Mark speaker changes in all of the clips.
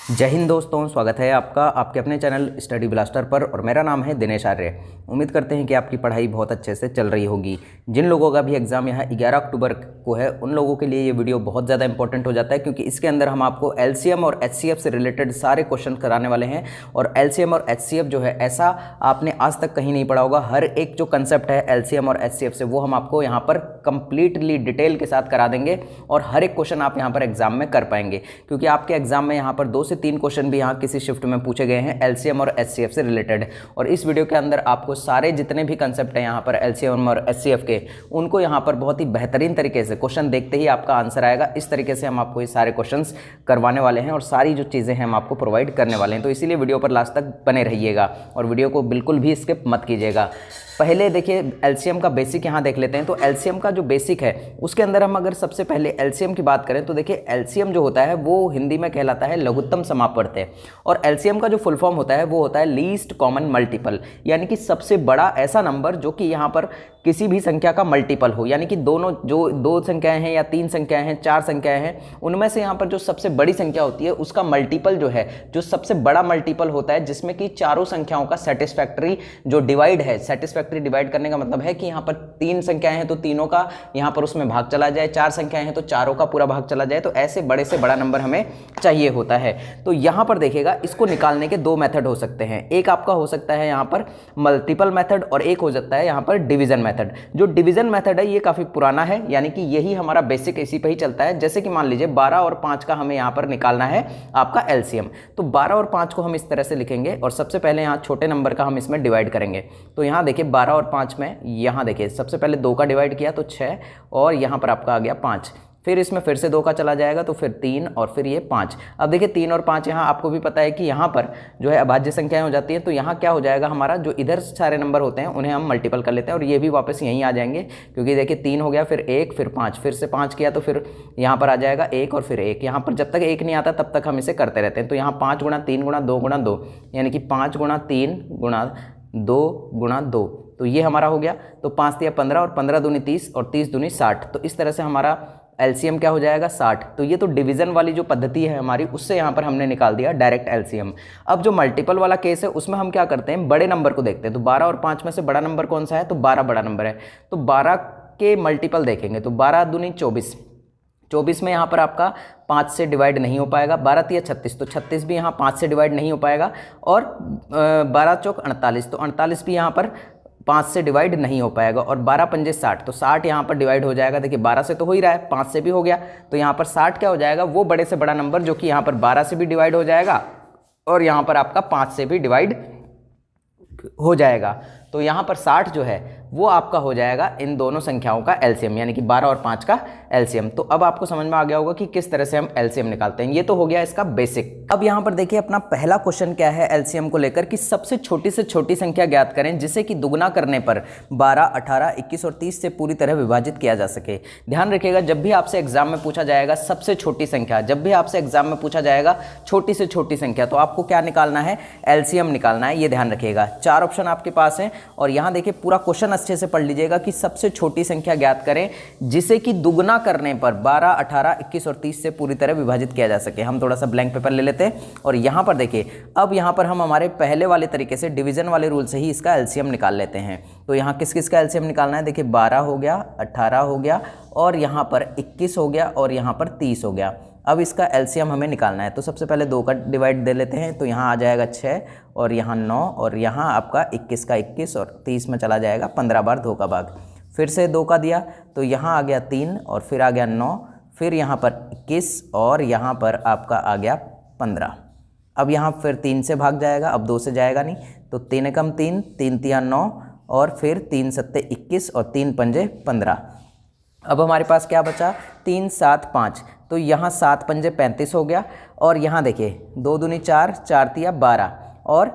Speaker 1: जय हिंद दोस्तों, स्वागत है आपका आपके अपने चैनल स्टडी ब्लास्टर पर। और मेरा नाम है दिनेश आर्य। उम्मीद करते हैं कि आपकी पढ़ाई बहुत अच्छे से चल रही होगी। जिन लोगों का भी एग्ज़ाम यहाँ 11 अक्टूबर को है, उन लोगों के लिए ये वीडियो बहुत ज़्यादा इंपॉर्टेंट हो जाता है, क्योंकि इसके अंदर हम आपको एलसीएम और एचसीएफ से रिलेटेड सारे क्वेश्चन कराने वाले हैं। और एलसीएम और एचसीएफ जो है, ऐसा आपने आज तक कहीं नहीं पढ़ा होगा। हर एक जो कंसेप्ट है एलसीएम और एचसीएफ से, वो हम आपको यहाँ पर कंप्लीटली डिटेल के साथ करा देंगे। और हर एक क्वेश्चन आप यहाँ पर एग्जाम में कर पाएंगे, क्योंकि आपके एग्जाम में यहाँ पर 2 से 3 क्वेश्चन भी यहाँ किसी शिफ्ट में पूछे गए हैं एलसीएम और एचसीएफ से रिलेटेड। और इस वीडियो के अंदर आपको सारे जितने भी कंसेप्ट हैं यहाँ पर एलसीएम और एचसीएफ के, उनको यहाँ पर बहुत ही बेहतरीन तरीके से क्वेश्चन देखते ही आपका आंसर आएगा। इस तरीके से हम आपको ये सारे क्वेश्चंस करवाने वाले हैं और सारी जो चीज़ें हैं हम आपको प्रोवाइड करने वाले हैं। तो इसीलिए वीडियो पर लास्ट तक बने रहिएगा और वीडियो को बिल्कुल भी स्किप मत कीजिएगा। पहले देखिए एलसीएम का बेसिक यहाँ देख लेते हैं। तो एलसीएम का जो बेसिक है, उसके अंदर हम अगर सबसे पहले एलसीएम की बात करें तो देखिए एलसीएम जो होता है वो हिंदी में कहलाता है लघुत्तम समापवर्त्य। और एलसीएम का जो फुल फॉर्म होता है वो होता है लीस्ट कॉमन मल्टीपल, यानी कि सबसे बड़ा ऐसा नंबर जो कि यहाँ पर किसी भी संख्या का मल्टीपल हो। यानी कि दोनों जो 2 संख्याएं हैं या 3 संख्याएं हैं, 4 संख्याएं हैं, उनमें से यहाँ पर जो सबसे बड़ी संख्या होती है उसका मल्टीपल जो है, जो सबसे बड़ा मल्टीपल होता है, जिसमें कि चारों संख्याओं का सेटिस्फैक्ट्री जो डिवाइड है, सेटिस्फैक्ट्री डिवाइड करने का मतलब है कि यहाँ पर 3 संख्याएं हैं तो तीनों का यहाँ पर उसमें भाग चला जाए, 4 संख्याएं हैं तो चारों का पूरा भाग चला जाए। तो ऐसे बड़े से बड़ा नंबर हमें चाहिए होता है। तो यहाँ पर देखिएगा, इसको निकालने के 2 मेथड हो सकते हैं। एक आपका हो सकता है यहाँ पर मल्टीपल मेथड और एक हो सकता है यहाँ पर डिवीजन मेथड। जो डिवीजन मेथड है ये काफ़ी पुराना है, यानी कि यही हमारा बेसिक इसी पे ही चलता है। जैसे कि मान लीजिए 12 और 5 का हमें यहाँ पर निकालना है आपका एलसीएम। तो 12 और 5 को हम इस तरह से लिखेंगे और सबसे पहले यहाँ छोटे नंबर का हम इसमें डिवाइड करेंगे। तो यहाँ देखिए 12 और 5 में, यहाँ देखिए सबसे पहले 2 का डिवाइड किया तो 6, और यहाँ पर आपका आ गया 5। फिर इसमें फिर से 2 का चला जाएगा तो फिर 3 और फिर ये 5। अब देखिए 3 और 5, यहाँ आपको भी पता है कि यहाँ पर जो है अभाज्य संख्याएं हो जाती हैं। तो यहाँ क्या हो जाएगा, हमारा जो इधर सारे नंबर होते हैं उन्हें हम मल्टीपल कर लेते हैं और ये भी वापस यहीं आ जाएंगे, क्योंकि देखिए 3 हो गया, फिर 1, फिर 5, फिर से 5 किया तो फिर यहाँ पर आ जाएगा 1 और फिर 1। यहाँ पर जब तक 1 नहीं आता तब तक हम इसे करते रहते हैं। तो यहाँ 5 गुणा 3 गुणा 2 गुणा 2, यानी कि 5 गुणा 3 गुणा 2 गुणा 2, तो ये हमारा हो गया। तो 5 तिया 15 और 15 दूनी 30 और 30 दूनी 60। तो इस तरह से हमारा एलसीएम क्या हो जाएगा, 60। तो ये तो डिवीजन वाली जो पद्धति है हमारी, उससे यहाँ पर हमने निकाल दिया डायरेक्ट एलसीएम। अब जो मल्टीपल वाला केस है उसमें हम क्या करते हैं, बड़े नंबर को देखते हैं। तो 12 और 5 में से बड़ा नंबर कौन सा है, तो 12 बड़ा नंबर है। तो 12 के मल्टीपल देखेंगे तो 12 दूनी 24, 24 में यहाँ पर आपका 5 से डिवाइड नहीं हो पाएगा। 12 तिया 36, तो 36 भी यहाँ 5 से डिवाइड नहीं हो पाएगा। और 12 चौक 48, तो 48 भी यहाँ पर 5 से डिवाइड नहीं हो पाएगा। और 12 पंजे 60, तो 60 यहाँ पर डिवाइड हो जाएगा। देखिए 12 से तो हो ही रहा है, 5 से भी हो गया, तो यहाँ पर 60 क्या हो जाएगा, वो बड़े से बड़ा नंबर जो कि यहाँ पर 12 से भी डिवाइड हो जाएगा और यहाँ पर आपका 5 से भी डिवाइड हो जाएगा। तो यहाँ पर 60 जो है वो आपका हो जाएगा इन दोनों संख्याओं का एलसीएम, यानी कि 12 और 5 का एलसीएम। तो अब आपको समझ में आ गया होगा कि किस तरह से हम एलसीएम निकालते हैं। ये तो हो गया इसका बेसिक। अब यहाँ पर देखिए अपना पहला क्वेश्चन क्या है एलसीएम को लेकर, कि सबसे छोटी से छोटी संख्या ज्ञात करें जिसे कि दुगुना करने पर 12, 18, 21 और 30 से पूरी तरह विभाजित किया जा सके। ध्यान रखिएगा, जब भी आपसे एग्जाम में पूछा जाएगा सबसे छोटी संख्या, जब भी आपसे एग्जाम में पूछा जाएगा छोटी से छोटी संख्या, तो आपको क्या निकालना है, एलसीएम निकालना है। ये ध्यान रखिएगा। 4 ऑप्शन आपके पास हैं और यहाँ देखिए पूरा क्वेश्चन अच्छे से पढ़ लीजिएगा कि सबसे छोटी संख्या ज्ञात करें जिसे कि दुगुना करने पर 12, 18, 21 और 30 से पूरी तरह विभाजित किया जा सके। हम थोड़ा सा ब्लैंक पेपर ले लेते हैं और यहाँ पर देखिए, अब यहाँ पर हम हमारे पहले वाले तरीके से डिवीजन वाले रूल से ही इसका एलसीएम निकाल लेते हैं। तो यहाँ किस किस का एलसीएम निकालना है, देखिए 12 हो गया, 18 हो गया और यहाँ पर 21 हो गया और यहाँ पर 30 हो गया। अब इसका एलसीएम हमें निकालना है। तो सबसे पहले 2 का डिवाइड दे लेते हैं। तो यहाँ आ जाएगा 6 और यहाँ 9 और यहाँ आपका 21 का 21 और 30 में चला जाएगा 15 बार 2 का भाग। फिर से 2 का दिया तो यहाँ आ गया 3 और फिर आ गया 9, फिर यहाँ पर 21 और यहाँ पर आपका आ गया 15। अब यहाँ फिर 3 से भाग जाएगा, अब 2 से जाएगा नहीं, तो 3 एकम 3, 3 तिया 9 और फिर 3 सत्ते 21 और 3 पंजे 15। अब हमारे पास क्या बचा, 3, 7, 5, तो यहाँ 7 पंजे 35 हो गया। और यहाँ देखिए 2 दूनी 4, 4 तिया 12 और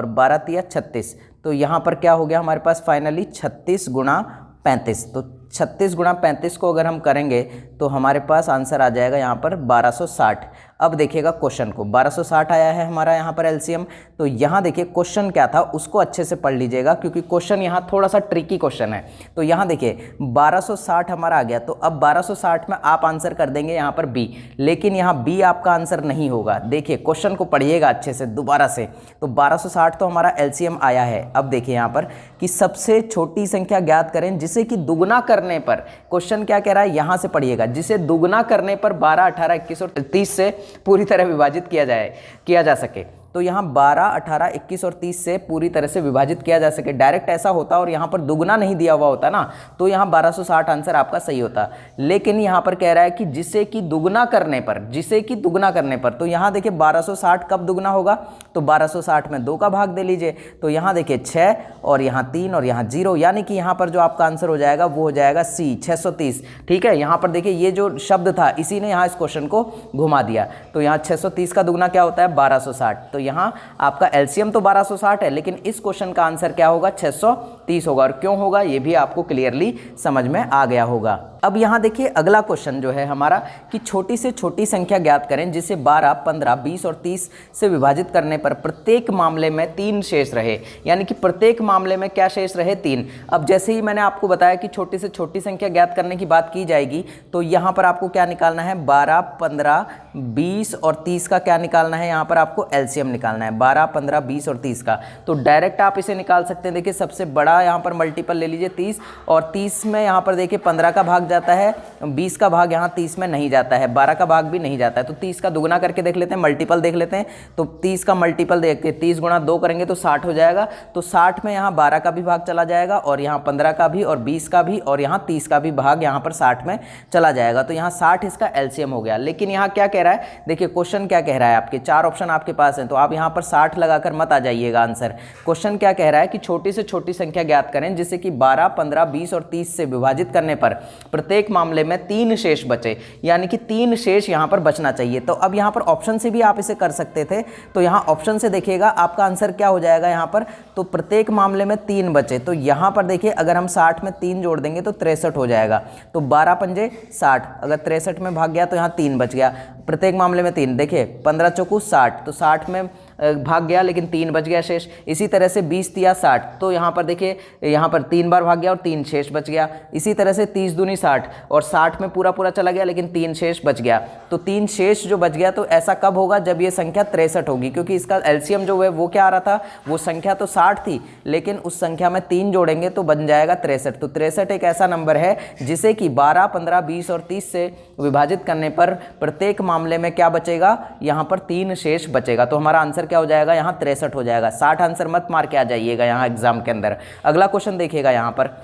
Speaker 1: 12 तिया 36, तो यहाँ पर क्या हो गया हमारे पास फाइनली 36 गुणा 35। तो 36 गुणा 35 को अगर हम करेंगे तो हमारे पास आंसर आ जाएगा यहाँ पर 1260। अब देखिएगा क्वेश्चन को, 1260 आया है हमारा यहाँ पर एलसीएम। तो यहाँ देखिए क्वेश्चन क्या था उसको अच्छे से पढ़ लीजिएगा, क्योंकि क्वेश्चन यहाँ थोड़ा सा ट्रिकी क्वेश्चन है। तो यहाँ देखिए 1260 हमारा आ गया, तो अब 1260 में आप आंसर कर देंगे यहाँ पर बी, लेकिन यहाँ बी आपका आंसर नहीं होगा। देखिए क्वेश्चन को पढ़िएगा अच्छे से दोबारा से। तो 1260 तो हमारा एलसीएम आया है। अब देखिए यहाँ पर कि सबसे छोटी संख्या ज्ञात करें जिसे कि दुगना करने पर, क्वेश्चन क्या कह रहा है यहाँ से पढ़िएगा, जिसे दुगना करने पर 12, 18, 21 और 30 से पूरी तरह विभाजित किया जा सके। तो यहाँ 12, 18, 21 और 30 से पूरी तरह से विभाजित किया जा सके। डायरेक्ट ऐसा होता और यहाँ पर दुगना नहीं दिया हुआ होता ना, तो यहाँ 1260 आंसर आपका सही होता। लेकिन यहाँ पर कह रहा है कि जिसे कि दुगना करने पर, तो यहाँ देखिए 1260 कब दुगना होगा, तो 1260 में 2 का भाग दे लीजिए। तो यहाँ देखिए 6 और यहाँ 3 और यहाँ 0, यानी कि यहाँ पर जो आपका आंसर हो जाएगा वो हो जाएगा सी, 630। ठीक है, यहाँ पर देखिए ये जो शब्द था इसी ने यहाँ इस क्वेश्चन को घुमा दिया। तो यहाँ 630 का दुगना क्या होता है, 1260। तो यहाँ आपका एलसीएम तो 1260 है, लेकिन इस क्वेश्चन का आंसर क्या होगा, 630 होगा। और क्यों होगा ये भी आपको क्लियरली समझ में आ गया होगा। अब यहाँ देखिए अगला क्वेश्चन जो है हमारा कि छोटी से छोटी संख्या ज्ञात करें जिसे 12, 15, 20 और 30 से विभाजित करने पर प्रत्येक मामले में 3 शेष रहे, यानी कि प्रत्येक मामले में क्या शेष रहे, 3। अब जैसे ही मैंने आपको बताया कि छोटी से छोटी संख्या ज्ञात करने की बात की जाएगी, तो यहाँ पर आपको क्या निकालना है, 12, 15, 20 और 30 का क्या निकालना है, यहाँ पर आपको एलसीएम निकालना है, 12, 15, 20 और 30 का। तो डायरेक्ट आप इसे निकाल सकते हैं। देखिए सबसे बड़ा यहाँ पर मल्टीपल ले लीजिए 30, और 30 में यहाँ पर देखिए 15 का भाग जाता है, 20 का भाग यहाँ 30 में नहीं जाता है, 12 का भाग भी नहीं जाता है। तो 30 का दुगना करके देख लेते हैं, मल्टीपल देख लेते हैं। तो 30 का मल्टीपल देखते हैं, 30 गुणा 2 करेंगे तो 60 हो जाएगा। तो 60 में यहाँ 12 का भी भाग चला जाएगा, और यहाँ 15 का भी, और 20 का भी, और यहाँ 30 का भी भाग यहाँ पर 60 में चला जाएगा। तो यहाँ 60 इसका एलसीएम हो गया। लेकिन यहाँ क्या कह रहा है, देखिए क्वेश्चन क्या कह रहा है, आपके 4 ऑप्शन आपके पास हैं, तो आप यहाँ पर 60 लगाकर मत आ जाइएगा आंसर। क्वेश्चन क्या कह रहा है कि छोटी से छोटी संख्या ज्ञात करें जिसे कि 12, 15, 20 और 30 से विभाजित करने पर प्रत्येक मामले में 3 शेष बचे, यानी कि 3 शेष यहाँ पर बचना चाहिए। तो अब यहाँ पर ऑप्शन से भी आप इसे कर सकते थे। तो यहाँ ऑप्शन से देखिएगा आपका आंसर क्या हो जाएगा यहाँ पर, तो प्रत्येक मामले में 3 बचे। तो यहाँ पर देखिए अगर हम 60 में 3 जोड़ देंगे तो 63 हो जाएगा। तो 12 पंजे 60, अगर 63 में भाग गया तो यहाँ 3 बच गया। प्रत्येक मामले में 3, देखिए 15 चौकू 60, तो 60 में भाग गया लेकिन 3 बच गया शेष। इसी तरह से 20 तिया 60, तो यहाँ पर देखिए यहाँ पर 3 बार भाग गया और 3 शेष बच गया। इसी तरह से 30 दूनी 60, और 60 में पूरा पूरा चला गया लेकिन 3 शेष बच गया। तो 3 शेष जो बच गया, तो ऐसा कब होगा, जब ये संख्या 63 होगी, क्योंकि इसका एलसीएम जो है वो क्या आ रहा था, वो संख्या तो 60 थी, लेकिन उस संख्या में 3 जोड़ेंगे तो बन जाएगा 63। तो 63 एक ऐसा नंबर है जिसे कि 12, 15, 20 और 30 से विभाजित करने पर प्रत्येक मामले में क्या बचेगा, यहाँ पर 3 शेष बचेगा। तो हमारा आंसर क्या हो जाएगा, यहाँ 63 हो जाएगा। 60 आंसर मत मार के आ जाइएगा यहाँ एग्जाम के अंदर। अगला क्वेश्चन देखिएगा यहाँ पर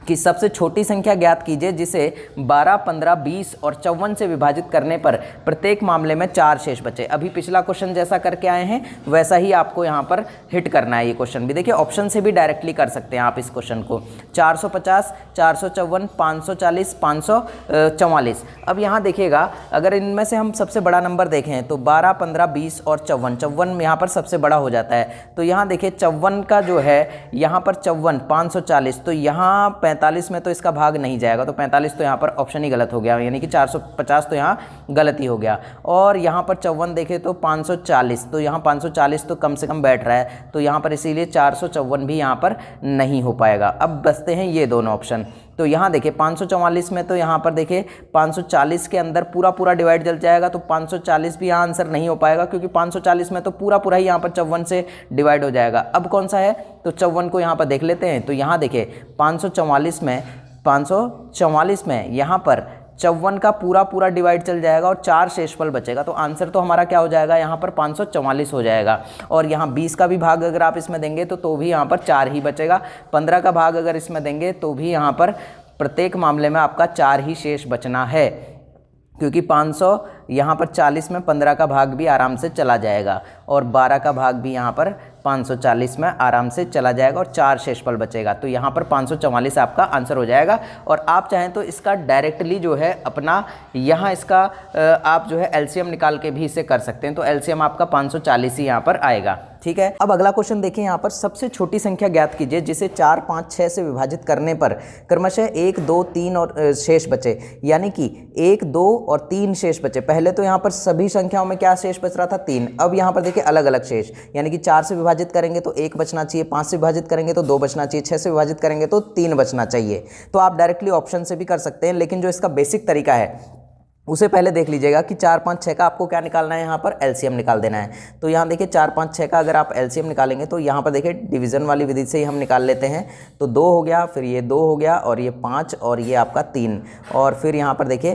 Speaker 1: कि सबसे छोटी संख्या ज्ञात कीजिए जिसे 12, 15, 20 और 54 से विभाजित करने पर प्रत्येक मामले में 4 शेष बचे। अभी पिछला क्वेश्चन जैसा करके आए हैं वैसा ही आपको यहाँ पर हिट करना है। ये क्वेश्चन भी देखिए ऑप्शन से भी डायरेक्टली कर सकते हैं आप इस क्वेश्चन को। 450, 454, 540, 544। अब यहाँ देखिएगा अगर इनमें से हम सबसे बड़ा नंबर देखें तो 12, 15, 20 और 54, 54 यहाँ पर सबसे बड़ा हो जाता है। तो यहाँ देखिए 54 का जो है यहाँ पर 54, 540, तो यहाँ 45 में तो इसका भाग नहीं जाएगा, तो 45 तो यहाँ पर ऑप्शन ही गलत हो गया, यानी कि 450 तो यहाँ गलत ही हो गया। और यहाँ पर 54 देखें तो 540, तो यहाँ 540 तो कम से कम बैठ रहा है, तो यहाँ पर इसीलिए 454 भी यहाँ पर नहीं हो पाएगा। अब बचते हैं ये दोनों ऑप्शन। तो यहाँ देखिए 544 में तो यहाँ पर देखिए 540 के अंदर पूरा पूरा डिवाइड चल जाएगा, तो 540 भी यहाँ आंसर नहीं हो पाएगा, क्योंकि 540 में तो पूरा पूरा ही यहाँ पर 54 से डिवाइड हो जाएगा। अब कौन सा है, तो 54 को यहाँ पर देख लेते हैं। तो यहाँ देखिए 544 में यहाँ पर 54 का पूरा पूरा डिवाइड चल जाएगा और 4 शेषफल बचेगा। तो आंसर तो हमारा क्या हो जाएगा, यहाँ पर 544 हो जाएगा। और यहाँ 20 का भी भाग अगर आप इसमें देंगे तो भी यहाँ पर 4 ही बचेगा। 15 का भाग अगर इसमें देंगे तो भी यहाँ पर प्रत्येक मामले में आपका 4 ही शेष बचना है, क्योंकि 500 यहाँ पर 40 में 15 का भाग भी आराम से चला जाएगा और 12 का भाग भी यहाँ पर 540 में आराम से चला जाएगा और 4 शेषफल बचेगा। तो यहाँ पर 544 आपका आंसर हो जाएगा। और आप चाहें तो इसका डायरेक्टली जो है अपना यहाँ इसका आप जो है एलसीएम निकाल के भी इसे कर सकते हैं। तो एलसीएम आपका 540 ही यहाँ पर आएगा। ठीक है, अब अगला क्वेश्चन देखिए। यहाँ पर सबसे छोटी संख्या ज्ञात कीजिए जिसे 4, 5, 6 से विभाजित करने पर क्रमशः 1, 2, 3 और शेष बचे। यानी कि 1, 2 और 3 शेष बचे। पहले तो यहाँ पर सभी संख्याओं में क्या शेष बच रहा था? 3। अब यहाँ पर देखिए अलग अलग शेष, यानी कि 4 से विभाजित करेंगे तो 1 बचना चाहिए, 5 से विभाजित करेंगे तो 2 बचना चाहिए, 6 से विभाजित करेंगे तो 3 बचना चाहिए। तो आप डायरेक्टली ऑप्शन से भी कर सकते हैं, लेकिन जो इसका बेसिक तरीका है उसे पहले देख लीजिएगा कि 4, 5, 6 का आपको क्या निकालना है, यहाँ पर एलसीएम निकाल देना है। तो यहाँ देखिए 4, 5, 6 का अगर आप एलसीएम निकालेंगे तो यहाँ पर देखिए डिवीज़न वाली विधि से ही हम निकाल लेते हैं। तो 2 हो गया, फिर ये 2 हो गया, और ये 5, और ये आपका 3, और फिर यहाँ पर देखिए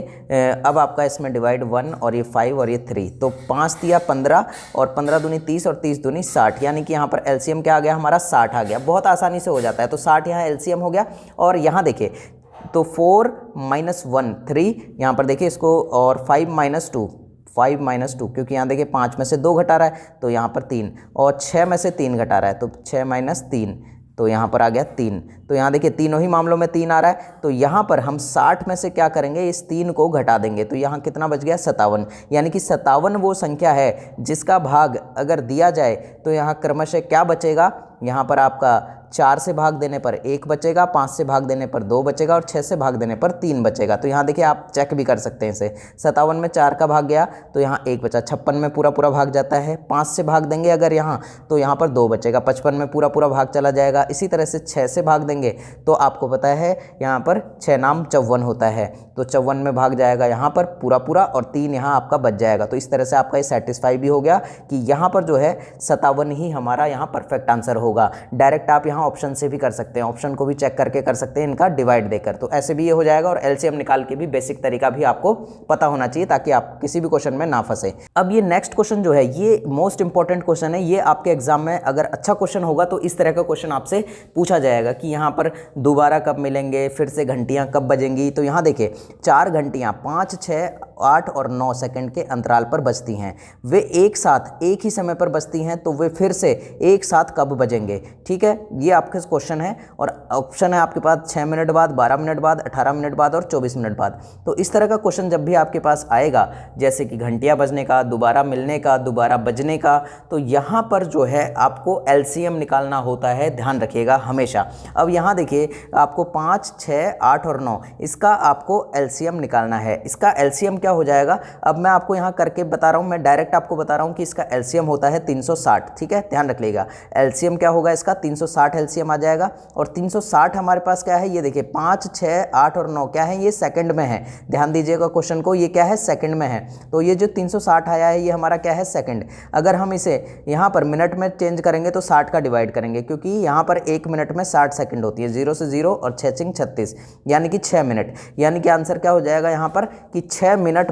Speaker 1: अब आपका इसमें डिवाइड 1, और ये 5, और ये 3। तो 5 दिया 15, और 15 दूनी 30, और 30 दूनी 60, यानी कि यहाँ पर एलसीएम क्या आ गया हमारा? 60 आ गया। बहुत आसानी से हो जाता है। तो 60 यहाँ एलसीएम हो गया। और यहाँ देखिए तो 4 - 1 3, यहाँ पर देखिए इसको, और 5 - 2 5 - 2, क्योंकि यहाँ देखिए 5 में से 2 घटा रहा है तो यहाँ पर 3, और 6 में से 3 घटा रहा है तो 6 - 3, तो यहाँ पर आ गया 3। तो यहाँ देखिए तीनों ही मामलों में 3 आ रहा है। तो यहाँ पर हम 60 में से क्या करेंगे? इस 3 को घटा देंगे। तो यहाँ कितना बच गया? 57। यानी कि 57 वो संख्या है जिसका भाग अगर दिया जाए तो यहाँ क्रमशः क्या बचेगा? यहाँ पर आपका 4 से भाग देने पर 1 बचेगा, 5 से भाग देने पर 2 बचेगा, और 6 से भाग देने पर 3 बचेगा। तो यहाँ देखिए आप चेक भी कर सकते हैं इसे। 57 में 4 का भाग गया तो यहाँ 1 बचा। 56 में पूरा पूरा भाग जाता है। 5 से भाग देंगे अगर यहाँ तो यहाँ पर 2 बचेगा। 55 में पूरा पूरा भाग चला जाएगा। इसी तरह से 6 से भाग देंगे तो आपको पता है यहाँ पर 6 नाम 54 होता है। तो 54 में भाग जाएगा यहाँ पर पूरा पूरा, और 3 यहाँ आपका बच जाएगा। तो इस तरह से आपका ये सेटिस्फाई भी हो गया कि यहाँ पर जो है 57 ही हमारा यहाँ परफेक्ट आंसर होगा। डायरेक्ट आप यहाँ ऑप्शन से भी कर सकते हैं, ऑप्शन को भी चेक करके कर सकते हैं इनका डिवाइड देकर। तो ऐसे भी ये हो जाएगा। और एलसीएम निकाल के भी बेसिक तरीका भी आपको पता होना चाहिए ताकि आप किसी भी क्वेश्चन में ना फंसे। अब ये नेक्स्ट क्वेश्चन जो है ये मोस्ट इंपॉर्टेंट क्वेश्चन है। ये आपके एग्जाम में अगर अच्छा क्वेश्चन होगा तो इस तरह का क्वेश्चन आपसे पूछा जाएगा कि यहाँ पर दोबारा कब मिलेंगे, फिर से घंटियाँ कब बजेंगी। तो यहाँ देखिए 4 घंटियाँ 5, 6, 8 और 9 सेकंड के अंतराल पर बजती हैं। वे एक साथ एक ही समय पर बजती हैं, तो वे फिर से एक साथ कब बजेंगे? ठीक है, ये आपके क्वेश्चन है। और ऑप्शन है आपके पास 6 मिनट बाद, 12 मिनट बाद, 18 मिनट बाद और 24 मिनट बाद। तो इस तरह का क्वेश्चन जब भी आपके पास आएगा, जैसे कि घंटियाँ बजने का, दोबारा मिलने का, दोबारा बजने का, तो यहाँ पर जो है आपको एलसीएम निकालना होता है। ध्यान रखिएगा हमेशा। अब यहाँ देखिए आपको 5, 6, 8 और 9 इसका आपको एलसीएम निकालना है। इसका एलसीएम क्या हो जाएगा? अब मैं आपको यहाँ करके बता रहा हूँ, मैं डायरेक्ट आपको बता रहा हूँ कि इसका एलसीएम होता है 360। ठीक है, ध्यान रख लीजिएगा। एलसीएम क्या होगा इसका? 360 एलसीएम आ जाएगा। और 360 हमारे पास क्या है? ये देखिए 5, 6, 8 और 9 क्या है? ये सेकंड में है। ध्यान दीजिएगा क्वेश्चन को, ये क्या है? सेकंड में है। तो ये जो 360 आया है ये हमारा क्या है? सेकंड। अगर हम इसे यहाँ पर मिनट में चेंज करेंगे तो 60 का डिवाइड करेंगे, क्योंकि यहाँ पर 1 मिनट में 60 सेकंड होती है। 0 से 0 और 6 6 36, यानी कि 6 मिनट। यानी कि आंसर क्या हो जाएगा यहाँ पर कि 6 मिनट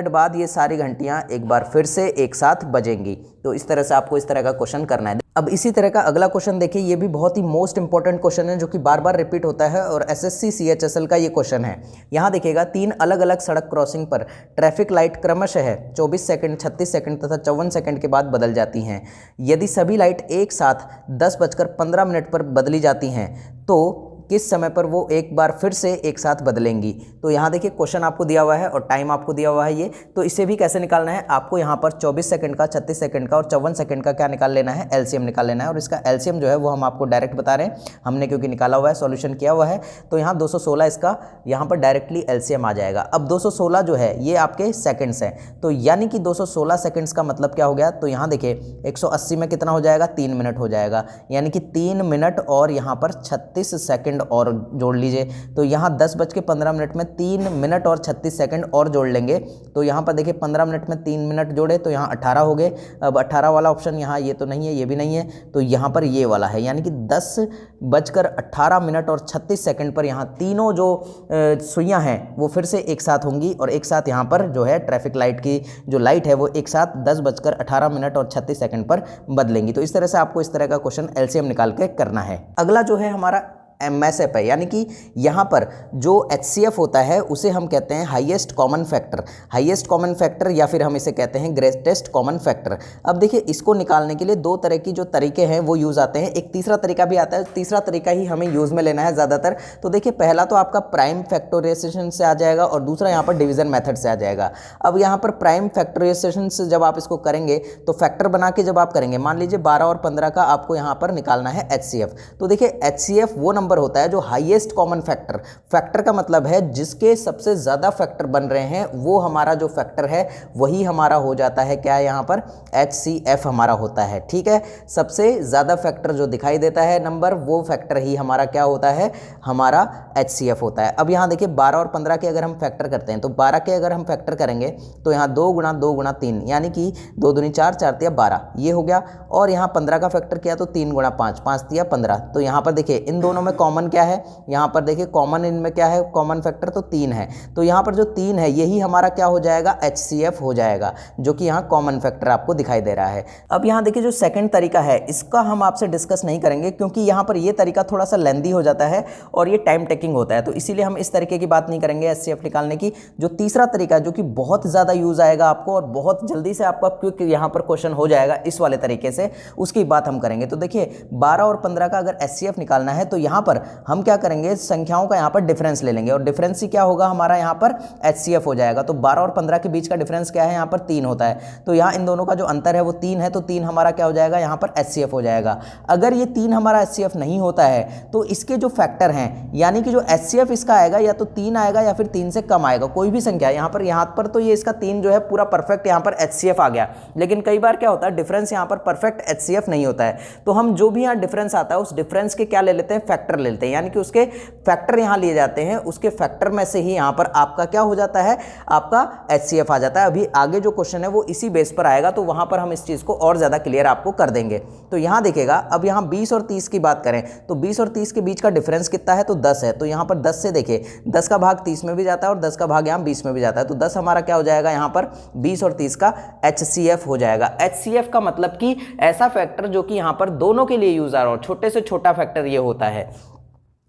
Speaker 1: बाद ये सारी घंटियाँ एक बार फिर से एक साथ बजेंगी। तो इस तरह से आपको इस तरह का क्वेश्चन करना है। अब इसी तरह का अगला क्वेश्चन देखिए, ये भी बहुत ही मोस्ट इंपॉर्टेंट क्वेश्चन है जो कि बार बार रिपीट होता है, और एसएससी सीएचएसएल का ये क्वेश्चन है। यहाँ देखिएगा 3 अलग अलग सड़क क्रॉसिंग पर ट्रैफिक लाइट क्रमशः 24 सेकंड, 36 सेकंड तथा 54 सेकंड के बाद बदल जाती हैं। यदि सभी लाइट एक साथ 10:15 पर बदली जाती हैं तो किस समय पर वो एक बार फिर से एक साथ बदलेंगी? तो यहाँ देखिए क्वेश्चन आपको दिया हुआ है और टाइम आपको दिया हुआ है ये। तो इसे भी कैसे निकालना है? आपको यहाँ पर 24 सेकंड का, 36 सेकंड का और 54 सेकंड का क्या निकाल लेना है? एलसीएम निकाल लेना है। और इसका एलसीएम जो है वो हम आपको डायरेक्ट बता रहे हैं, हमने क्योंकि निकाला हुआ है, सॉल्यूशन किया हुआ है। तो यहाँ 216 इसका यहाँ पर डायरेक्टली एलसीएम आ जाएगा। अब 216 जो है ये आपके सेकेंड्स हैं, तो यानी कि 216 सेकेंड्स का मतलब क्या हो गया? तो यहाँ देखिए 180 में कितना हो जाएगा? 3 मिनट हो जाएगा। यानी कि 3 मिनट और यहाँ पर 36 सेकंड और जोड़ लीजिए। तो यहाँ 10:15 में 3 मिनट और 36 सेकंड और जोड़ लेंगे। तो यहाँ पर देखिए 15 मिनट में 3 मिनट जोड़े तो यहाँ 18 हो गए। अब 18 वाला ऑप्शन यहाँ ये तो नहीं है, ये भी नहीं है, तो यहाँ पर ये वाला है। यानी कि 10:18 और 36 सेकंड पर यहाँ तीनों जो सुइयाँ हैं वो फिर से एक साथ होंगी, और एक साथ यहाँ पर जो है ट्रैफिक लाइट की जो लाइट है वो एक साथ 10:18 और 36 सेकंड पर बदलेंगी। तो इस तरह से आपको इस तरह का क्वेश्चन एलसीएम निकाल के करना है। अगला जो है हमारा MSF है, यानी कि यहाँ पर जो HCF होता है उसे हम कहते हैं highest common factor, highest common factor, या फिर हम इसे कहते हैं ग्रेटेस्ट कॉमन फैक्टर। अब देखिए इसको निकालने के लिए दो तरह की जो तरीके हैं वो यूज़ आते हैं, एक तीसरा तरीका भी आता है, तीसरा तरीका ही हमें यूज़ में लेना है ज़्यादातर। तो देखिए पहला तो आपका प्राइम फैक्टराइजेशन से आ जाएगा और दूसरा यहाँ पर डिवीजन मेथड से आ जाएगा। अब यहाँ पर प्राइम फैक्टराइजेशन से जब आप इसको करेंगे तो फैक्टर बना के जब आप करेंगे, मान लीजिए 12 और 15 का आपको यहाँ पर निकालना है HCF, तो देखिए HCF वो नंबर होता है जो हाईएस्ट कॉमन फैक्टर, फैक्टर का मतलब है जिसके सबसे ज़्यादा फैक्टर बन रहे हैं वो हमारा जो फैक्टर है वही हमारा हो जाता है क्या, यहाँ पर HCF हमारा होता है। ठीक है, सबसे ज़्यादा फैक्टर जो दिखाई देता है नंबर वो फैक्टर ही हमारा क्या होता है, हमारा HCF होता है। अब यहाँ देखिए 12 और 15 के अगर हम फैक्टर करते हैं तो 12 के अगर हम फैक्टर करेंगे तो यहाँ 2 गुणा 2 गुणा 3 यानी कि 2 दूनी 4, 4 तिया 12 ये हो गया, और यहाँ 15 का फैक्टर किया तो 3 गुणा 5, 5 तिया 15। तो यहाँ पर देखिए इन दोनों में कॉमन क्या है, यहाँ पर देखिए कॉमन इनमें क्या है, कॉमन फैक्टर तो 3 है, तो यहाँ पर जो 3 है यही हमारा क्या हो जाएगा, HCF हो जाएगा, जो कि यहाँ कॉमन फैक्टर आपको दिखाई दे रहा है। अब यहाँ देखिए जो सेकंड तरीका है इसका हम आपसे डिस्कस नहीं करेंगे क्योंकि यहाँ पर ये तरीका थोड़ा सा लेंदी हो जाता है और ये टाइम टेकिंग होता है, तो इसीलिए हम इस तरीके की बात नहीं करेंगे HCF निकालने की। जो तीसरा तरीका जो कि बहुत ज़्यादा यूज़ आएगा आपको और बहुत जल्दी से आपका क्विक यहाँ पर क्वेश्चन हो जाएगा इस वाले तरीके से, उसकी बात हम करेंगे। तो देखिए 12 और 15 का अगर HCF निकालना है तो यहाँ पर हम क्या करेंगे, संख्याओं का यहाँ पर डिफरेंस ले लेंगे और डिफरेंस ही क्या होगा हमारा यहाँ पर HCF हो जाएगा। तो 12 और 15 के बीच का डिफरेंस क्या है, यहाँ पर 3 होता है, तो यहाँ इन दोनों का जो अंतर है वो 3 है, तो 3 हमारा क्या हो जाएगा, यहाँ पर HCF हो जाएगा। अगर ये 3 हमारा HCF नहीं होता है तो इसके जो फैक्टर हैं यानी कि जो HCF इसका आएगा या तो 3 आएगा या फिर 3 से कम आएगा, कोई भी संख्या। यहाँ पर तो ये इसका 3 जो है पूरा परफेक्ट यहाँ पर HCF आ गया, लेकिन कई बार क्या होता है डिफरेंस यहाँ पर परफेक्ट HCF नहीं होता है, तो हम जो भी यहाँ डिफरेंस आता है उस डिफरेंस के क्या ले लेते हैं, फैक्टर ले लेते हैं, यानी कि उसके फैक्टर यहाँ लिए जाते हैं, उसके फैक्टर में से ही यहाँ पर आपका क्या हो जाता है, आपका HCF आ जाता है। अभी आगे जो क्वेश्चन है वो इसी बेस पर आएगा, तो वहाँ पर हम इस चीज़ को और ज़्यादा क्लियर आपको कर देंगे। तो यहाँ देखिएगा, अब यहाँ 20 और 30 की बात करें तो 20 और 30 के बीच का डिफरेंस कितना है, तो 10 है, तो यहाँ पर 10 से देखिए 10 का भाग 30 में भी जाता है और 10 का भाग यहाँ 20 में भी जाता है, तो 10 हमारा क्या हो जाएगा, यहाँ पर 20 और 30 का HCF हो जाएगा। HCF का मतलब कि ऐसा फैक्टर जो कि यहाँ पर दोनों के लिए यूज आ रहा हो, छोटे से छोटा फैक्टर ये होता है।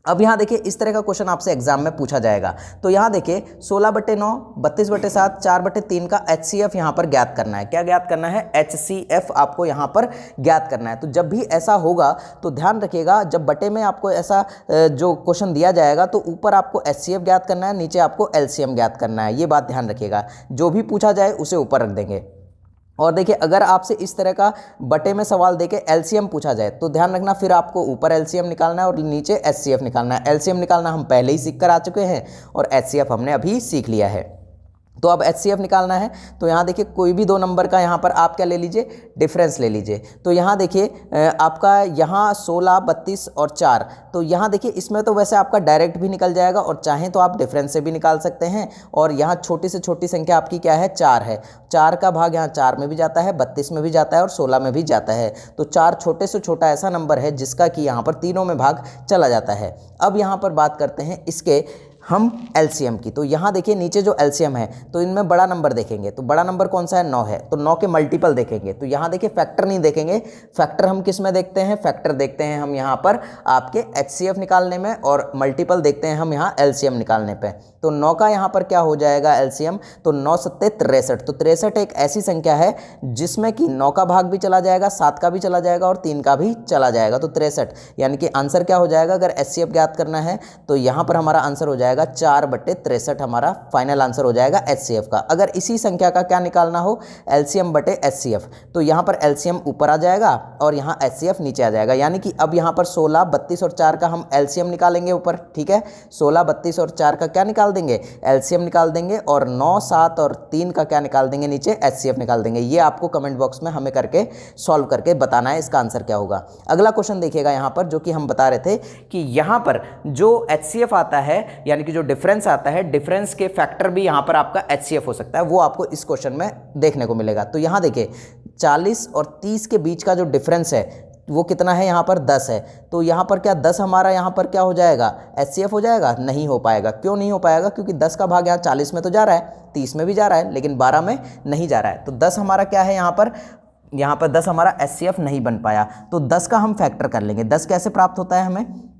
Speaker 1: अब यहाँ देखिए इस तरह का क्वेश्चन आपसे एग्जाम में पूछा जाएगा, तो यहाँ देखिए 16/9, 32/7, 4/3 का HCF यहाँ पर ज्ञात करना है। क्या ज्ञात करना है, HCF आपको यहाँ पर ज्ञात करना है। तो जब भी ऐसा होगा तो ध्यान रखिएगा, जब बटे में आपको ऐसा जो क्वेश्चन दिया जाएगा तो ऊपर आपको HCF ज्ञात करना है, नीचे आपको LCM ज्ञात करना है, ये बात ध्यान रखिएगा। जो भी पूछा जाए उसे ऊपर रख देंगे। और देखिए अगर आपसे इस तरह का बटे में सवाल देके LCM पूछा जाए तो ध्यान रखना फिर आपको ऊपर LCM निकालना है और नीचे HCF निकालना है। LCM निकालना हम पहले ही सीख कर आ चुके हैं और HCF हमने अभी सीख लिया है। तो अब HCF निकालना है, तो यहाँ देखिए कोई भी दो नंबर का यहाँ पर आप क्या ले लीजिए, डिफरेंस ले लीजिए। तो यहाँ देखिए आपका यहाँ 16, 32 और 4, तो यहाँ देखिए इसमें तो वैसे आपका डायरेक्ट भी निकल जाएगा और चाहें तो आप डिफरेंस से भी निकाल सकते हैं। और यहाँ छोटी से छोटी संख्या आपकी क्या है, 4 है, 4 का भाग यहाँ 4 में भी जाता है, 32 में भी जाता है और 16 में भी जाता है। तो 4 छोटे से छोटा ऐसा नंबर है जिसका कि यहाँ पर तीनों में भाग चला जाता है। अब यहाँ पर बात करते हैं इसके हम LCM की। तो यहाँ देखिए नीचे जो LCM है तो इनमें बड़ा नंबर देखेंगे, तो बड़ा नंबर कौन सा है, 9 है, तो 9 के मल्टीपल देखेंगे। तो यहाँ देखिए फैक्टर नहीं देखेंगे, फैक्टर हम किस में देखते हैं, फैक्टर देखते हैं हम यहाँ पर आपके HCF निकालने में और मल्टीपल देखते हैं हम यहाँ LCM निकालने पे। तो 9 का यहाँ पर क्या हो जाएगा LCM, तो 9 सत्ते 63। तो 63 एक ऐसी संख्या है जिसमें कि 9 का भाग भी चला जाएगा, 7 का भी चला जाएगा और 3 का भी चला जाएगा। तो 63 यानी कि आंसर क्या हो जाएगा, अगर HCF ज्ञात करना है तो यहाँ पर हमारा आंसर हो जाएगा 4/63, हमारा फाइनल आंसर हो जाएगा HCF का। अगर इसी संख्या का क्या निकालना हो, LCM/HCF, तो यहाँ पर LCM ऊपर आ जाएगा और यहाँ HCF नीचे आ जाएगा। यानी कि अब यहाँ पर 16, 32 और 4 का हम LCM निकालेंगे ऊपर, ठीक है, 16, 32 और 4 का क्या निकाल देंगे, LCM निकाल देंगे, और 9, 7 और 3 का क्या निकाल देंगे, नीचे HCF निकाल देंगे। ये आपको कमेंट बॉक्स में हमें करके सॉल्व करके बताना है इसका आंसर क्या होगा। अगला क्वेश्चन देखिएगा यहाँ पर, जो कि हम बता रहे थे कि यहाँ पर जो HCF आता है यानी कि जो डिफरेंस आता है, डिफरेंस के फैक्टर भी यहाँ पर आपका HCF हो सकता है, वो आपको इस क्वेश्चन में देखने को मिलेगा। तो यहाँ देखिए 40 और 30 के बीच का जो डिफरेंस है वो कितना है, यहाँ पर 10 है। तो यहाँ पर क्या 10 हमारा यहाँ पर क्या हो जाएगा, HCF हो जाएगा, नहीं हो पाएगा। क्यों नहीं हो पाएगा, क्योंकि 10 का भाग यहाँ 40 में तो जा रहा है, 30 में भी जा रहा है, लेकिन 12 में नहीं जा रहा है। तो 10 हमारा क्या है, यहाँ पर 10 हमारा HCF नहीं बन पाया। तो 10 का हम फैक्टर कर लेंगे। 10 कैसे प्राप्त होता है हमें,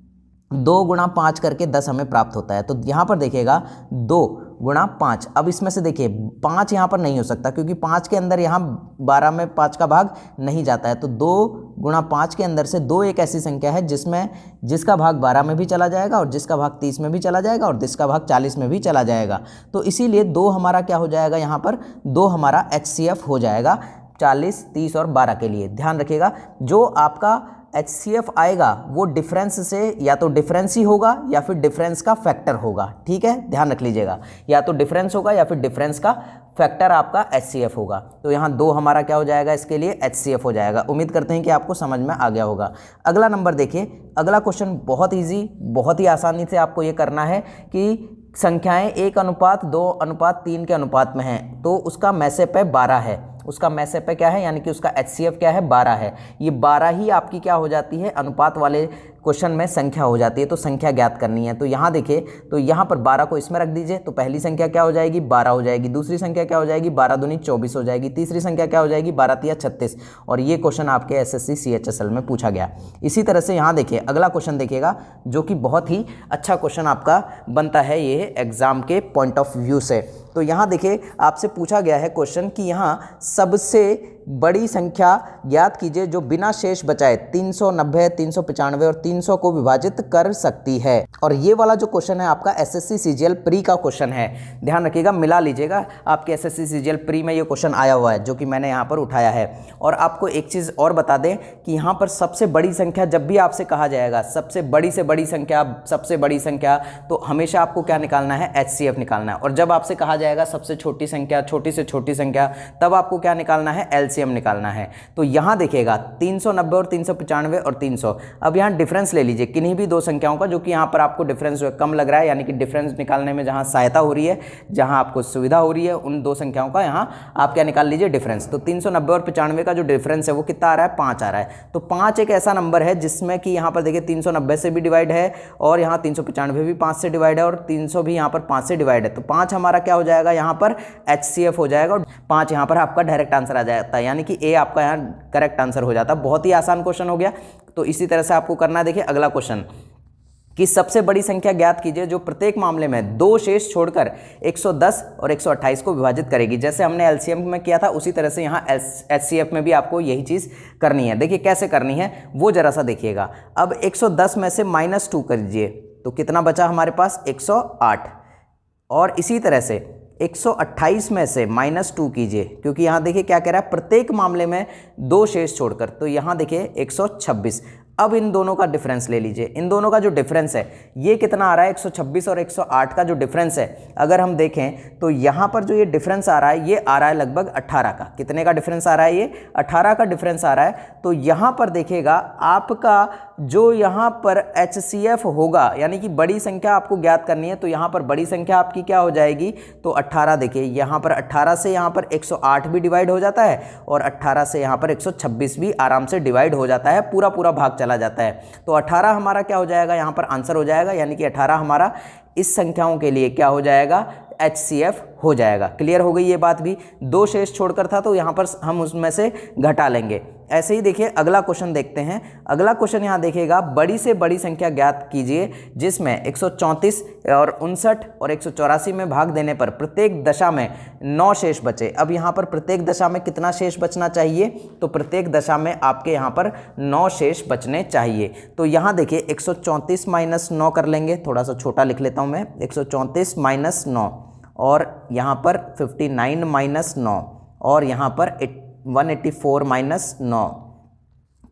Speaker 1: 2 गुणा 5 करके 10 हमें प्राप्त होता है। तो यहाँ पर देखिएगा 2 गुणा 5। अब इसमें से देखिए 5 यहाँ पर नहीं हो सकता क्योंकि 5 के अंदर यहाँ 12 में 5 का भाग नहीं जाता है। तो 2 गुणा 5 के अंदर से 2 एक ऐसी संख्या है जिसका भाग 12 में भी चला जाएगा और जिसका भाग 30 में भी चला जाएगा और जिसका भाग 40 में भी चला जाएगा। तो इसीलिए 2 हमारा क्या हो जाएगा, यहाँ पर 2 हमारा HCF हो जाएगा 40, 30 और 12 के लिए। ध्यान रखिएगा जो आपका HCF आएगा वो डिफरेंस से या तो डिफरेंस ही होगा या फिर डिफरेंस का फैक्टर होगा। ठीक है, ध्यान रख लीजिएगा, या तो डिफरेंस होगा या फिर डिफरेंस का फैक्टर आपका HCF होगा। तो यहाँ 2 हमारा क्या हो जाएगा, इसके लिए HCF हो जाएगा। उम्मीद करते हैं कि आपको समझ में आ गया होगा। अगला नंबर देखिए, अगला क्वेश्चन बहुत ईजी, बहुत ही आसानी से आपको ये करना है कि संख्याएं 1:2:3 के अनुपात में हैं, तो उसका मैसेप है 12 है। उसका मैसेप है क्या है, यानी कि उसका HCF क्या है, 12 है। ये 12 ही आपकी क्या हो जाती है, अनुपात वाले क्वेश्चन में संख्या हो जाती है। तो संख्या ज्ञात करनी है। तो यहाँ देखिए, तो यहाँ पर 12 को इसमें रख दीजिए, तो पहली संख्या क्या हो जाएगी, 12 हो जाएगी। दूसरी संख्या क्या हो जाएगी, 12 दूनी 24 हो जाएगी। तीसरी संख्या क्या हो जाएगी, 12 तिया 36। और ये क्वेश्चन आपके SSC CHSL में पूछा गया। इसी तरह से यहाँ देखिए अगला क्वेश्चन देखिएगा, जो कि बहुत ही अच्छा क्वेश्चन आपका बनता है ये एग्जाम के पॉइंट ऑफ व्यू से। तो यहाँ देखिए आपसे पूछा गया है क्वेश्चन कि यहाँ सबसे बड़ी संख्या ज्ञात कीजिए जो बिना शेष बचाए 390, 395 और 300 को विभाजित कर सकती है। और ये वाला जो क्वेश्चन है आपका SSC CGL प्री का क्वेश्चन है। ध्यान रखिएगा, मिला लीजिएगा, आपके SSC CGL प्री में ये क्वेश्चन आया हुआ है जो कि मैंने यहाँ पर उठाया है। और आपको एक चीज़ और बता दें कि यहाँ पर सबसे बड़ी संख्या जब भी आपसे कहा जाएगा सबसे बड़ी से बड़ी संख्या, सबसे बड़ी संख्या, तो हमेशा आपको क्या निकालना है, HCF निकालना है। और जब आपसे कहा जाएगा सबसे छोटी संख्या, छोटी से छोटी संख्या, तब आपको क्या निकालना है, LCM निकालना है। तो यहाँ देखिएगा 390 और 395 और 300। अब यहाँ डिफरेंस ले लीजिए किन्हीं भी दो संख्याओं का, जो कि यहाँ पर आपको डिफरेंस जो है कम लग रहा है, यानी कि डिफरेंस निकालने में जहाँ सहायता हो रही है, जहाँ आपको सुविधा हो रही है, उन दो संख्याओं का यहाँ आप क्या निकाल लीजिए, डिफरेंस। तो 390 और 95 का जो डिफरेंस है वो कितना आ रहा है, 5 आ रहा है। तो 5 एक ऐसा नंबर है जिसमें कि यहाँ पर देखिए 390 से भी डिवाइड है और यहाँ 395 भी 5 से डिवाइड है और 300 भी यहाँ पर 5 से डिवाइड है। तो 5 हमारा क्या हो जाएगा, यहाँ पर HCF हो जाएगा और 5 यहाँ पर आपका डायरेक्ट आंसर आ जाता है, यानी कि ए आपका यहाँ करेक्ट आंसर हो जाता है। बहुत ही आसान क्वेश्चन हो गया। तो इसी तरह से आपको करना है। देखिए अगला क्वेश्चन कि सबसे बड़ी संख्या ज्ञात कीजिए जो प्रत्येक मामले में 2 शेष छोड़कर 110 और 128 को विभाजित करेगी। जैसे हमने LCM में किया था उसी तरह से यहाँ HCF में भी आपको यही चीज़ करनी है। देखिए कैसे करनी है वो जरा सा देखिएगा। अब 110 में से -2 कर दीजिए तो कितना बचा हमारे पास, 108। और इसी तरह से 128 में से -2 कीजिए, क्योंकि यहाँ देखिए क्या कह रहा है, प्रत्येक मामले में 2 शेष छोड़कर, तो यहाँ देखिए 126। अब इन दोनों का डिफरेंस ले लीजिए। इन दोनों का जो डिफरेंस है ये कितना आ रहा है, 126 और 108 का जो डिफरेंस है अगर हम देखें तो यहाँ पर जो ये डिफरेंस आ रहा है ये आ रहा है लगभग 18 का। कितने का डिफरेंस आ रहा है, ये 18 का डिफरेंस आ रहा है। तो यहाँ पर देखिएगा आपका जो यहाँ पर HCF होगा, यानी कि बड़ी संख्या आपको ज्ञात करनी है, तो यहाँ पर बड़ी संख्या आपकी क्या हो जाएगी, तो 18। देखिए यहाँ पर 18 से यहाँ पर 108 भी डिवाइड हो जाता है और 18 से यहाँ पर 126 भी आराम से डिवाइड हो जाता है, पूरा पूरा भाग चला जाता है। तो 18 हमारा क्या हो जाएगा, यहाँ पर आंसर हो जाएगा, यानी कि 18 हमारा इस संख्याओं के लिए क्या हो जाएगा, HCF हो जाएगा। क्लियर हो गई ये बात भी। 2 शेष छोड़कर था तो यहाँ पर हम उसमें से घटा लेंगे। ऐसे ही देखिए अगला क्वेश्चन देखते हैं। अगला क्वेश्चन यहाँ देखिएगा, बड़ी से बड़ी संख्या ज्ञात कीजिए जिसमें 134 और 59 और 184 में भाग देने पर प्रत्येक दशा में 9 शेष बचे। अब यहाँ पर प्रत्येक दशा में कितना शेष बचना चाहिए, तो प्रत्येक दशा में आपके यहाँ पर 9 शेष बचने चाहिए। तो यहाँ देखिए 134 - 9 कर लेंगे, थोड़ा सा छोटा लिख लेता हूँ मैं, 134 - 9 और यहाँ पर 59 - 9 और यहाँ पर 184 - 9।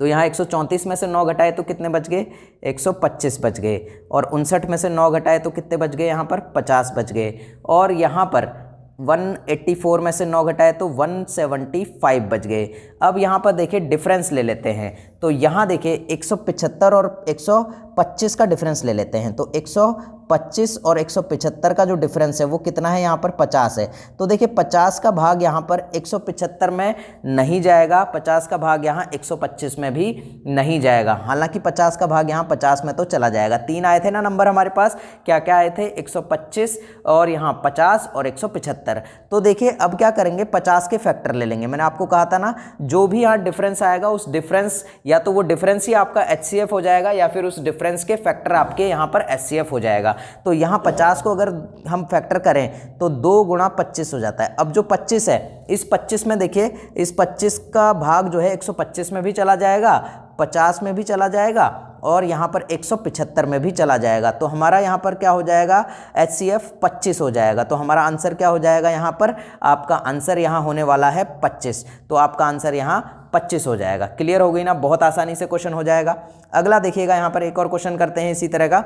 Speaker 1: तो यहाँ 134 में से 9 घटाए तो कितने बच गए, 125 बच गए। और 59 में से 9 घटाए तो कितने बच गए, यहाँ पर 50 बच गए। और यहाँ पर 184 में से 9 घटाए तो 175 बच गए। अब यहाँ पर देखिए डिफरेंस ले लेते हैं। तो यहाँ देखिए 175 और 125 का डिफरेंस ले लेते हैं। तो 125 और 175 का जो डिफरेंस है वो कितना है, यहाँ पर 50 है। तो देखिए 50 का भाग यहाँ पर 175 में नहीं जाएगा, 50 का भाग यहाँ 125 में भी नहीं जाएगा। हालांकि 50 का भाग यहाँ 50 में तो चला जाएगा। 3 आए थे ना नंबर हमारे पास, क्या क्या आए थे, 125 और यहाँ 50 और 175। तो देखिए अब क्या करेंगे, 50 के फैक्टर ले लेंगे। मैंने आपको कहा था ना, जो भी यहाँ डिफरेंस आएगा उस डिफरेंस, या तो वो डिफरेंस ही आपका HCF हो जाएगा या फिर उस डिफरेंस के फैक्टर आपके यहाँ पर HCF हो जाएगा। तो यहाँ 50 को अगर हम फैक्टर करें तो 2 गुणा 25 हो जाता है। अब जो 25 है, इस 25 में देखिए, इस 25 का भाग जो है 125 में भी चला जाएगा, 50 में भी चला जाएगा और यहाँ पर 175 में भी चला जाएगा। तो हमारा यहाँ पर क्या हो जाएगा, HCF 25 हो जाएगा। तो हमारा आंसर क्या हो जाएगा, यहाँ पर आपका आंसर यहाँ होने वाला है 25। तो आपका आंसर यहाँ 25 हो जाएगा। क्लियर हो गई ना, बहुत आसानी से क्वेश्चन हो जाएगा। अगला देखिएगा, यहाँ पर एक और क्वेश्चन करते हैं इसी तरह का।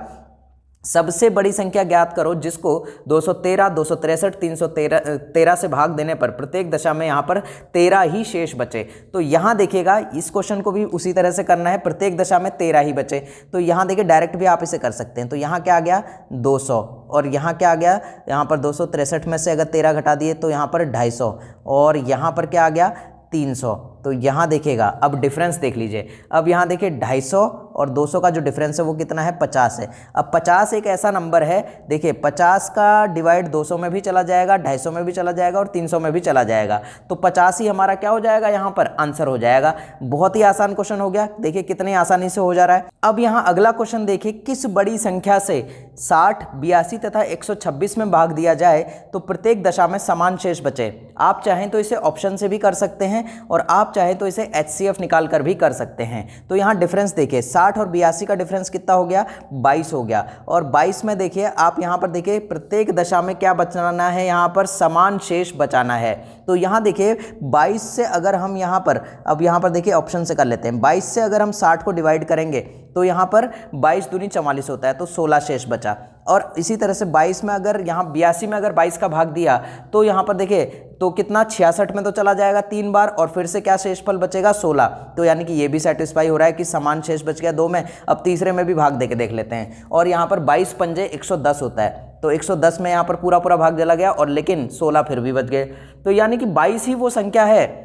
Speaker 1: सबसे बड़ी संख्या ज्ञात करो जिसको 213, 263, 313 से भाग देने पर प्रत्येक दशा में यहाँ पर 13 ही शेष बचे। तो यहाँ देखिएगा, इस क्वेश्चन को भी उसी तरह से करना है, प्रत्येक दशा में 13 ही बचे। तो यहाँ देखिए डायरेक्ट भी आप इसे कर सकते हैं। तो यहाँ क्या आ गया, 200, और यहाँ क्या आ गया, यहाँ पर 263 में से अगर 13 घटा दिए तो यहाँ पर 250, और यहाँ पर क्या आ गया, 300। तो यहाँ देखिएगा, अब डिफरेंस देख लीजिए। अब यहाँ देखिए 250 और 200 का जो डिफरेंस है वो कितना है, 50 है। अब 50 एक ऐसा नंबर है, देखिए 50 का डिवाइड 200 में भी चला जाएगा, 250 में भी चला जाएगा और 300 में भी चला जाएगा। तो 50 ही हमारा क्या हो जाएगा, यहाँ पर आंसर हो जाएगा। बहुत ही आसान क्वेश्चन हो गया, देखिए कितनी आसानी से हो जा रहा है। अब यहाँ अगला क्वेश्चन देखिए, किस बड़ी संख्या से 60, 82 तथा 126 में भाग दिया जाए तो प्रत्येक दशा में समान शेष बचे। आप चाहें तो इसे ऑप्शन से भी कर सकते हैं और आप चाहे तो इसे HCF निकाल कर भी कर सकते हैं। तो यहाँ डिफरेंस देखिए, 60 और 82 का डिफरेंस कितना हो गया, 22 हो गया। और 22 में देखिए, आप यहाँ पर देखिए प्रत्येक दशा में क्या बचाना है, यहाँ पर समान शेष बचाना है। तो यहाँ देखिए 22 से अगर हम यहाँ पर, अब यहाँ पर देखिए ऑप्शन से कर लेते हैं, 22 से अगर हम 60 को डिवाइड करेंगे तो यहाँ पर 22 दूनी 44 होता है, तो 16 शेष बचा। और इसी तरह से 22 में अगर यहाँ 82 में अगर 22 का भाग दिया तो यहाँ पर देखिए तो कितना, 66 में तो चला जाएगा 3 बार और फिर से क्या शेषफल बचेगा, 16। तो यानी कि ये भी सेटिस्फाई हो रहा है कि समान शेष बच गया 2 में। अब तीसरे में भी भाग दे के देख लेते हैं, और यहाँ पर 22 पंजे 110 होता है, तो 110 में यहाँ पर पूरा पूरा भाग चला गया और लेकिन 16 फिर भी बच गए। तो यानी कि 22 ही वो संख्या है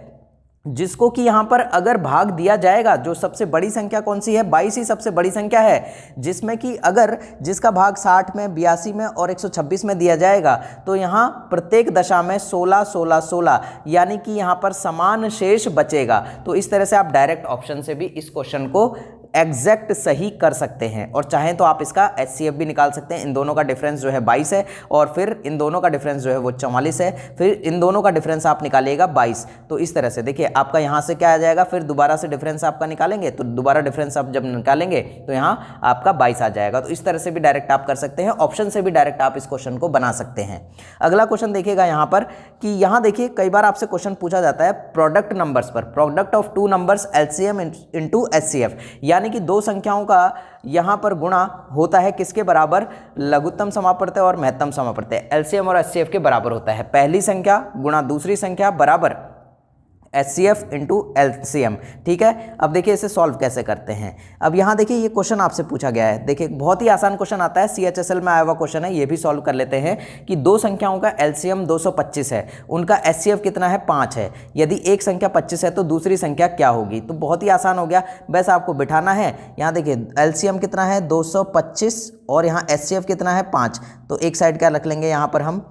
Speaker 1: जिसको कि यहाँ पर अगर भाग दिया जाएगा, जो सबसे बड़ी संख्या कौन सी है, 22 ही सबसे बड़ी संख्या है, जिसमें कि अगर जिसका भाग 60 में, 82 में और 126 में दिया जाएगा तो यहाँ प्रत्येक दशा में 16, 16, 16, यानी कि यहाँ पर समान शेष बचेगा। तो इस तरह से आप डायरेक्ट ऑप्शन से भी इस क्वेश्चन को एग्जैक्ट सही कर सकते हैं, और चाहें तो आप इसका HCF भी निकाल सकते हैं। इन दोनों का डिफरेंस जो है 22 है और फिर इन दोनों का डिफरेंस जो है वो 44 है, फिर इन दोनों का डिफरेंस आप निकालिएगा 22। तो इस तरह से देखिए आपका यहाँ से क्या आ जाएगा, फिर दोबारा से डिफरेंस आपका निकालेंगे तो दोबारा डिफरेंस आप जब निकालेंगे तो यहाँ आपका 22 आ जाएगा। तो इस तरह से भी डायरेक्ट आप कर सकते हैं, ऑप्शन से भी डायरेक्ट आप इस क्वेश्चन को बना सकते हैं। अगला क्वेश्चन देखिएगा यहाँ पर, कि यहाँ देखिए कई बार आपसे क्वेश्चन पूछा जाता है प्रोडक्ट नंबर्स पर, product of 2 numbers LCM into HCF, यानी कि 2 संख्याओं का यहाँ पर गुणा होता है किसके बराबर, लघुत्तम समापवर्तय और महत्तम समापवर्तय, LCM और HCF के बराबर होता है। पहली संख्या गुणा दूसरी संख्या बराबर HCF इंटू LCM, ठीक है। अब देखिए इसे सॉल्व कैसे करते हैं। अब यहाँ देखिए ये क्वेश्चन आपसे पूछा गया है, देखिए बहुत ही आसान क्वेश्चन आता है, CHSL में आया हुआ क्वेश्चन है, ये भी सॉल्व कर लेते हैं। कि 2 संख्याओं का LCM 225 है, उनका HCF कितना है, 5 है। यदि एक संख्या 25 है तो दूसरी संख्या क्या होगी। तो बहुत ही आसान हो गया, बस आपको बिठाना है। यहाँ देखिए LCM कितना है 225 और यहाँ HCF कितना है 5। तो एक साइड क्या रख लेंगे, यहाँ पर हम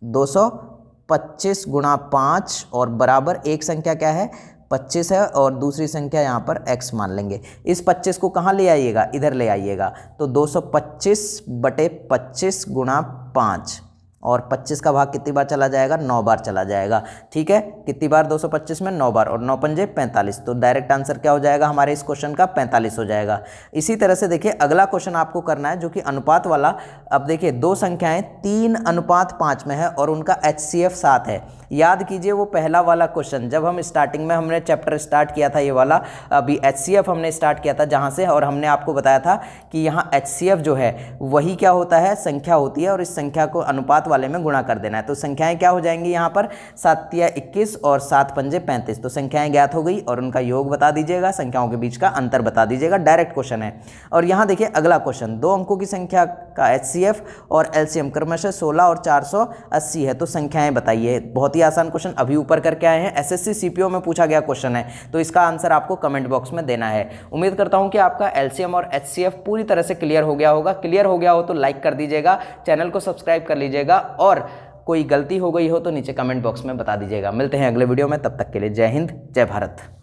Speaker 1: 225 गुणा 5 और बराबर एक संख्या क्या है 25 है और दूसरी संख्या यहाँ पर x मान लेंगे। इस 25 को कहाँ ले आइएगा, इधर ले आइएगा। तो 225 बटे 25 गुणा 5 और 25 का भाग कितनी बार चला जाएगा, 9 बार चला जाएगा, ठीक है। कितनी बार, 225 में 9 बार, और 9 पंजे 45। तो डायरेक्ट आंसर क्या हो जाएगा हमारे इस क्वेश्चन का, 45 हो जाएगा। इसी तरह से देखिए अगला क्वेश्चन आपको करना है जो कि अनुपात वाला। अब देखिए 2 संख्याएं 3:5 में है और उनका HCF 7 है। याद कीजिए वो पहला वाला क्वेश्चन, जब हम स्टार्टिंग में हमने चैप्टर स्टार्ट किया था, ये वाला अभी HCF हमने स्टार्ट किया था जहाँ से, और हमने आपको बताया था कि यहाँ HCF जो है वही क्या होता है, संख्या होती है, और इस संख्या को अनुपात वाले में गुणा कर देना है। तो संख्याएं क्या हो जाएंगी यहाँ पर, 7 या 21 और 7 पंजे 35। तो संख्याएं ज्ञात हो गई और उनका योग बता दीजिएगा, संख्याओं के बीच का अंतर बता दीजिएगा, डायरेक्ट क्वेश्चन है। और यहाँ देखिए अगला क्वेश्चन, 2 अंकों की संख्या का HCF और LCM क्रमशः 16 और 480 है। तो संख्याएं बताइए। बहुत ही आसान क्वेश्चन अभी ऊपर करके आए हैं, SSC CPO में पूछा गया क्वेश्चन है, तो इसका आंसर आपको कमेंट बॉक्स में देना है। उम्मीद करता हूं कि आपका LCM और HCF पूरी तरह से क्लियर हो गया होगा। क्लियर हो गया हो तो लाइक कर दीजिएगा, चैनल को सब्सक्राइब कर लीजिएगा और कोई गलती हो गई हो तो नीचे कमेंट बॉक्स में बता दीजिएगा। मिलते हैं अगले वीडियो में, तब तक के लिए जय हिंद, जय भारत।